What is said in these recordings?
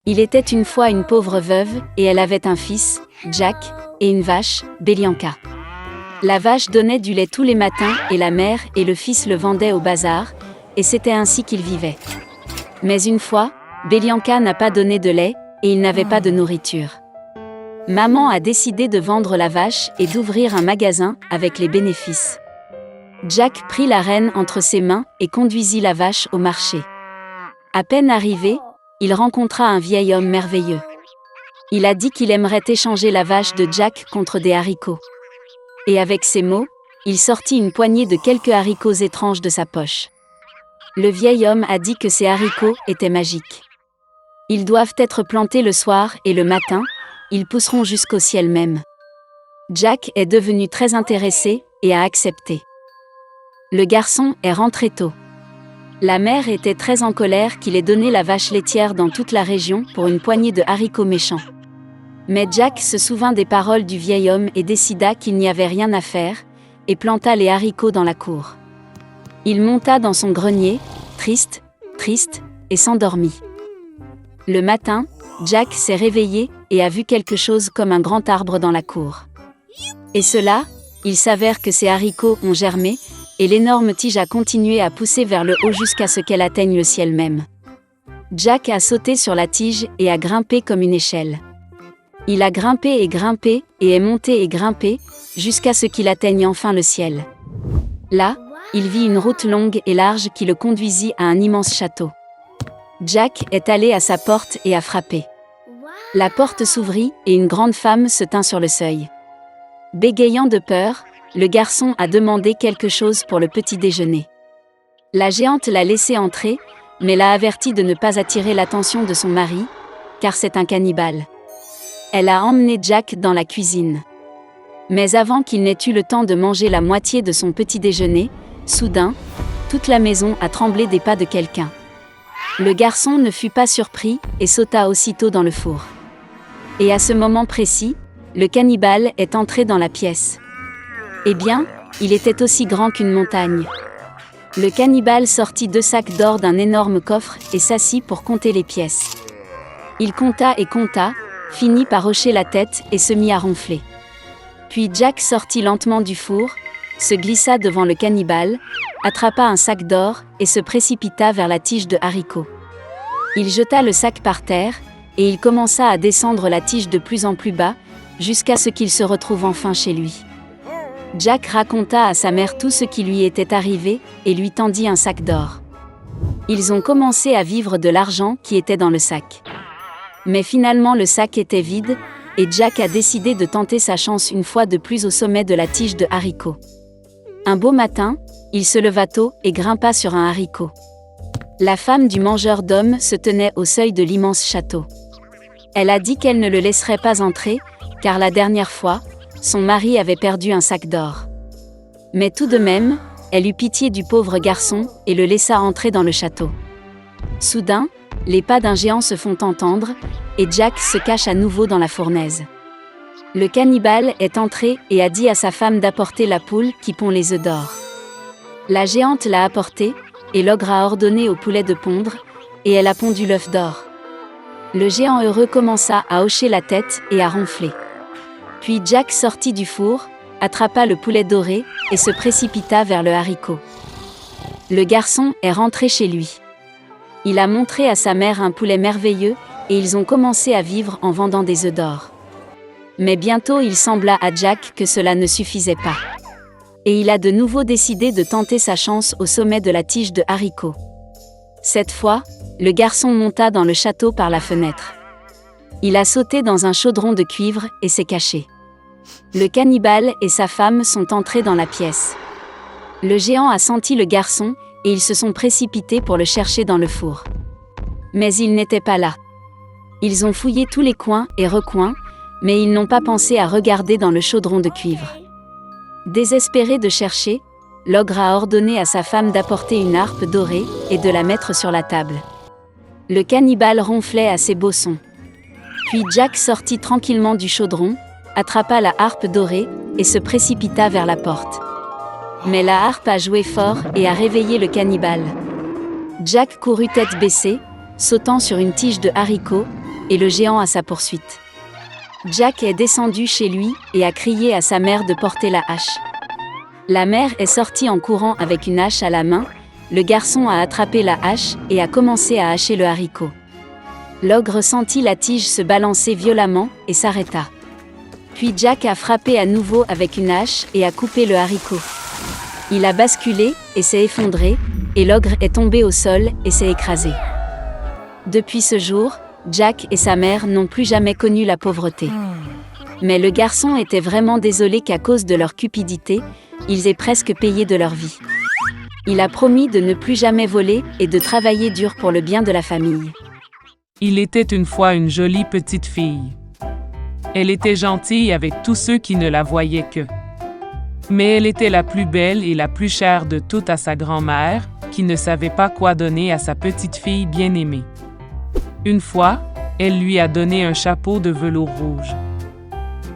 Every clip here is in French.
Il était une fois une pauvre veuve, et elle avait un fils, Jack, et une vache, Belianka. La vache donnait du lait tous les matins, et la mère et le fils le vendaient au bazar, et c'était ainsi qu'ils vivaient. Mais une fois, Belianka n'a pas donné de lait, et il n'avait pas de nourriture. Maman a décidé de vendre la vache et d'ouvrir un magasin avec les bénéfices. Jack prit la rêne entre ses mains et conduisit la vache au marché. À peine arrivé, il rencontra un vieil homme merveilleux. Il a dit qu'il aimerait échanger la vache de Jack contre des haricots. Et avec ces mots, il sortit une poignée de quelques haricots étranges de sa poche. Le vieil homme a dit que ces haricots étaient magiques. Ils doivent être plantés le soir et le matin, ils pousseront jusqu'au ciel même. Jack est devenu très intéressé et a accepté. Le garçon est rentré tôt. La mère était très en colère qu'il ait donné la vache laitière dans toute la région pour une poignée de haricots méchants. Mais Jack se souvint des paroles du vieil homme et décida qu'il n'y avait rien à faire, et planta les haricots dans la cour. Il monta dans son grenier, triste, et s'endormit. Le matin, Jack s'est réveillé et a vu quelque chose comme un grand arbre dans la cour. Et cela, il s'avère que ces haricots ont germé, et l'énorme tige a continué à pousser vers le haut jusqu'à ce qu'elle atteigne le ciel même. Jack a sauté sur la tige et a grimpé comme une échelle. Il a grimpé et est monté et grimpé, jusqu'à ce qu'il atteigne enfin le ciel. Là, il vit une route longue et large qui le conduisit à un immense château. Jack est allé à sa porte et a frappé. La porte s'ouvrit et une grande femme se tint sur le seuil. Bégayant de peur, le garçon a demandé quelque chose pour le petit déjeuner. La géante l'a laissé entrer, mais l'a averti de ne pas attirer l'attention de son mari, car c'est un cannibale. Elle a emmené Jack dans la cuisine. Mais avant qu'il n'ait eu le temps de manger la moitié de son petit déjeuner, soudain, toute la maison a tremblé des pas de quelqu'un. Le garçon ne fut pas surpris et sauta aussitôt dans le four. Et à ce moment précis, le cannibale est entré dans la pièce. Eh bien, il était aussi grand qu'une montagne. Le cannibale sortit 2 sacs d'or d'un énorme coffre et s'assit pour compter les pièces. Il compta et compta, finit par hocher la tête et se mit à ronfler. Puis Jack sortit lentement du four, se glissa devant le cannibale, attrapa un sac d'or et se précipita vers la tige de haricots. Il jeta le sac par terre, et il commença à descendre la tige de plus en plus bas, jusqu'à ce qu'il se retrouve enfin chez lui. Jack raconta à sa mère tout ce qui lui était arrivé, et lui tendit un sac d'or. Ils ont commencé à vivre de l'argent qui était dans le sac. Mais finalement le sac était vide, et Jack a décidé de tenter sa chance une fois de plus au sommet de la tige de haricots. Un beau matin, il se leva tôt et grimpa sur un haricot. La femme du mangeur d'hommes se tenait au seuil de l'immense château. Elle a dit qu'elle ne le laisserait pas entrer, car la dernière fois, son mari avait perdu un sac d'or. Mais tout de même, elle eut pitié du pauvre garçon et le laissa entrer dans le château. Soudain, les pas d'un géant se font entendre, et Jack se cache à nouveau dans la fournaise. Le cannibale est entré et a dit à sa femme d'apporter la poule qui pond les œufs d'or. La géante l'a apporté, et l'ogre a ordonné au poulet de pondre, et elle a pondu l'œuf d'or. Le géant heureux commença à hocher la tête et à ronfler. Puis Jack sortit du four, attrapa le poulet doré, et se précipita vers le haricot. Le garçon est rentré chez lui. Il a montré à sa mère un poulet merveilleux, et ils ont commencé à vivre en vendant des œufs d'or. Mais bientôt il sembla à Jack que cela ne suffisait pas. Et il a de nouveau décidé de tenter sa chance au sommet de la tige de haricots. Cette fois, le garçon monta dans le château par la fenêtre. Il a sauté dans un chaudron de cuivre et s'est caché. Le cannibale et sa femme sont entrés dans la pièce. Le géant a senti le garçon, et ils se sont précipités pour le chercher dans le four. Mais il n'était pas là. Ils ont fouillé tous les coins et recoins, mais ils n'ont pas pensé à regarder dans le chaudron de cuivre. Désespéré de chercher, l'ogre a ordonné à sa femme d'apporter une harpe dorée et de la mettre sur la table. Le cannibale ronflait à ses beaux sons. Puis Jack sortit tranquillement du chaudron, attrapa la harpe dorée et se précipita vers la porte. Mais la harpe a joué fort et a réveillé le cannibale. Jack courut tête baissée, sautant sur une tige de haricots, et le géant à sa poursuite. Jack est descendu chez lui et a crié à sa mère de porter la hache. La mère est sortie en courant avec une hache à la main, le garçon a attrapé la hache et a commencé à hacher le haricot. L'ogre sentit la tige se balancer violemment et s'arrêta. Puis Jack a frappé à nouveau avec une hache et a coupé le haricot. Il a basculé et s'est effondré, et l'ogre est tombé au sol et s'est écrasé. Depuis ce jour, Jack et sa mère n'ont plus jamais connu la pauvreté. Mais le garçon était vraiment désolé qu'à cause de leur cupidité, ils aient presque payé de leur vie. Il a promis de ne plus jamais voler et de travailler dur pour le bien de la famille. Il était une fois une jolie petite fille. Elle était gentille avec tous ceux qui ne la voyaient que. Mais elle était la plus belle et la plus chère de toutes à sa grand-mère, qui ne savait pas quoi donner à sa petite fille bien-aimée. Une fois, elle lui a donné un chapeau de velours rouge.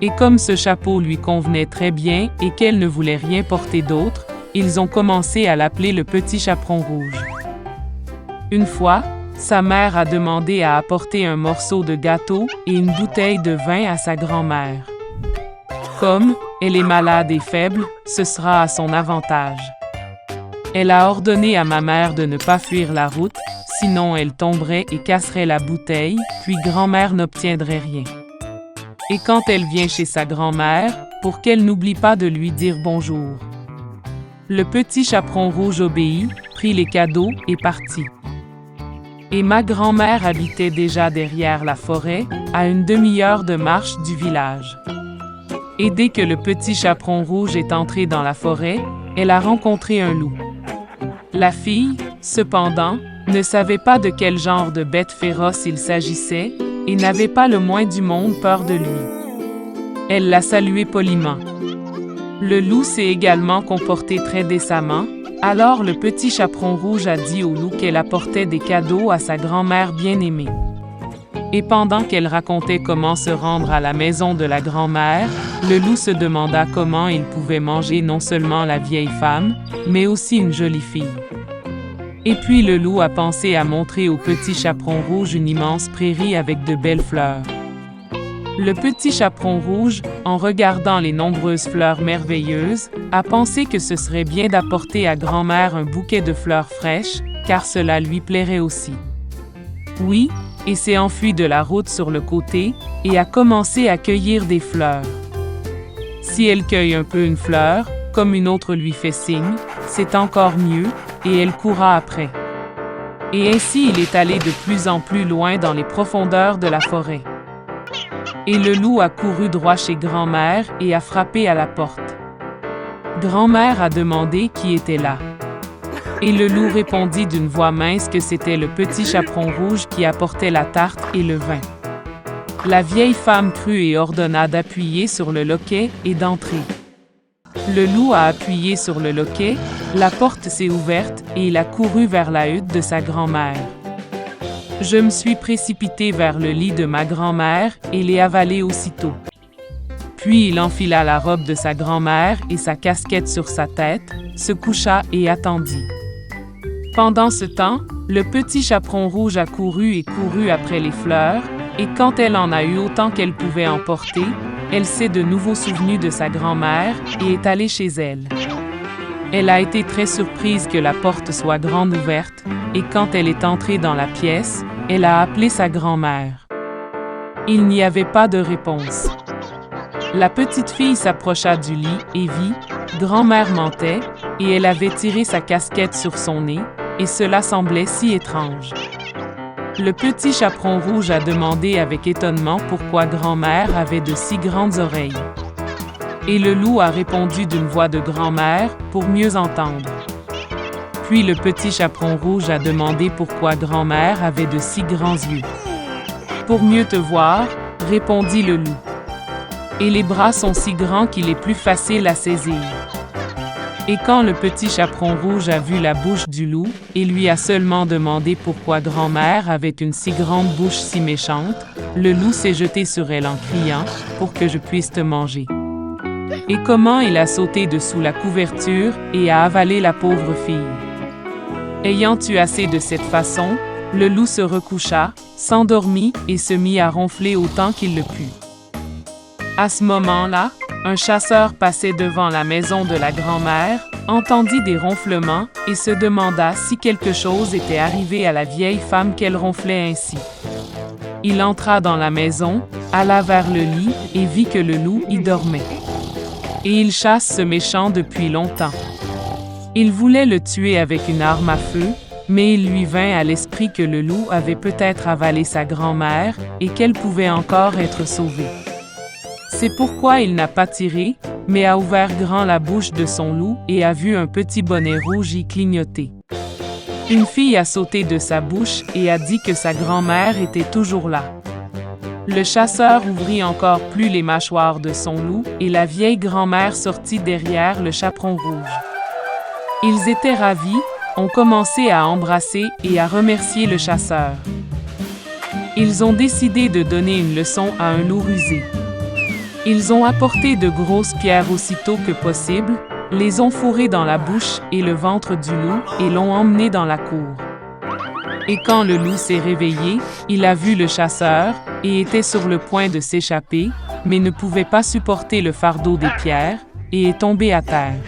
Et comme ce chapeau lui convenait très bien et qu'elle ne voulait rien porter d'autre, ils ont commencé à l'appeler le petit chaperon rouge. Une fois, sa mère a demandé à apporter un morceau de gâteau et une bouteille de vin à sa grand-mère. Comme elle est malade et faible, ce sera à son avantage. Elle a ordonné à ma mère de ne pas fuir la route, sinon elle tomberait et casserait la bouteille, puis grand-mère n'obtiendrait rien. Et quand elle vient chez sa grand-mère, pour qu'elle n'oublie pas de lui dire bonjour. Le petit chaperon rouge obéit, prit les cadeaux et partit. Et ma grand-mère habitait déjà derrière la forêt, à une demi-heure de marche du village. Et dès que le petit chaperon rouge est entré dans la forêt, elle a rencontré un loup. La fille, cependant, ne savait pas de quel genre de bête féroce il s'agissait et n'avait pas le moins du monde peur de lui. Elle l'a salué poliment. Le loup s'est également comporté très décemment, alors le petit chaperon rouge a dit au loup qu'elle apportait des cadeaux à sa grand-mère bien-aimée. Et pendant qu'elle racontait comment se rendre à la maison de la grand-mère, le loup se demanda comment il pouvait manger non seulement la vieille femme, mais aussi une jolie fille. Et puis le loup a pensé à montrer au petit chaperon rouge une immense prairie avec de belles fleurs. Le petit chaperon rouge, en regardant les nombreuses fleurs merveilleuses, a pensé que ce serait bien d'apporter à grand-mère un bouquet de fleurs fraîches, car cela lui plairait aussi. Oui, et s'est enfui de la route sur le côté et a commencé à cueillir des fleurs. Si elle cueille un peu une fleur, comme une autre lui fait signe, c'est encore mieux, et elle courra après. Et ainsi il est allé de plus en plus loin dans les profondeurs de la forêt. Et le loup a couru droit chez grand-mère et a frappé à la porte. Grand-mère a demandé qui était là. Et le loup répondit d'une voix mince que c'était le petit chaperon rouge qui apportait la tarte et le vin. La vieille femme crut et ordonna d'appuyer sur le loquet et d'entrer. Le loup a appuyé sur le loquet, la porte s'est ouverte et il a couru vers la hutte de sa grand-mère. Je me suis précipité vers le lit de ma grand-mère et l'ai avalé aussitôt. Puis il enfila la robe de sa grand-mère et sa casquette sur sa tête, se coucha et attendit. Pendant ce temps, le petit chaperon rouge a couru et couru après les fleurs, et quand elle en a eu autant qu'elle pouvait emporter, elle s'est de nouveau souvenue de sa grand-mère et est allée chez elle. Elle a été très surprise que la porte soit grande ouverte, et quand elle est entrée dans la pièce, elle a appelé sa grand-mère. Il n'y avait pas de réponse. La petite fille s'approcha du lit et vit, grand-mère mentait, et elle avait tiré sa casquette sur son nez, et cela semblait si étrange. Le petit chaperon rouge a demandé avec étonnement pourquoi grand-mère avait de si grandes oreilles. Et le loup a répondu d'une voix de grand-mère pour mieux entendre. Puis le petit chaperon rouge a demandé pourquoi grand-mère avait de si grands yeux. Pour mieux te voir, répondit le loup. Et les bras sont si grands qu'il est plus facile à saisir. Et quand le petit chaperon rouge a vu la bouche du loup, et lui a seulement demandé pourquoi grand-mère avait une si grande bouche si méchante, le loup s'est jeté sur elle en criant « Pour que je puisse te manger ». Et comment il a sauté dessous la couverture et a avalé la pauvre fille. Ayant eu assez de cette façon, Le loup se recoucha, s'endormit et se mit à ronfler autant qu'il le put. À ce moment-là, un chasseur passait devant la maison de la grand-mère, entendit des ronflements et se demanda si quelque chose était arrivé à la vieille femme qu'elle ronflait ainsi. Il entra dans la maison, alla vers le lit et vit que le loup y dormait. Et il chasse ce méchant depuis longtemps. Il voulait le tuer avec une arme à feu, mais il lui vint à l'esprit que le loup avait peut-être avalé sa grand-mère et qu'elle pouvait encore être sauvée. C'est pourquoi il n'a pas tiré, mais a ouvert grand la bouche de son loup et a vu un petit bonnet rouge y clignoter. Une fille a sauté de sa bouche et a dit que sa grand-mère était toujours là. Le chasseur ouvrit encore plus les mâchoires de son loup et la vieille grand-mère sortit derrière le chaperon rouge. Ils étaient ravis, ont commencé à embrasser et à remercier le chasseur. Ils ont décidé de donner une leçon à un loup rusé. Ils ont apporté de grosses pierres aussitôt que possible, les ont fourrées dans la bouche et le ventre du loup et l'ont emmené dans la cour. Et quand le loup s'est réveillé, il a vu le chasseur et était sur le point de s'échapper, mais ne pouvait pas supporter le fardeau des pierres et est tombé à terre.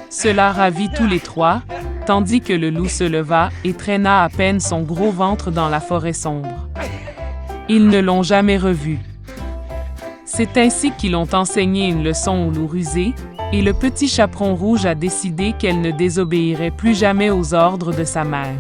Cela ravit tous les trois, tandis que le loup se leva et traîna à peine son gros ventre dans la forêt sombre. Ils ne l'ont jamais revu. C'est ainsi qu'ils ont enseigné une leçon au loup rusé, et le petit chaperon rouge a décidé qu'elle ne désobéirait plus jamais aux ordres de sa mère.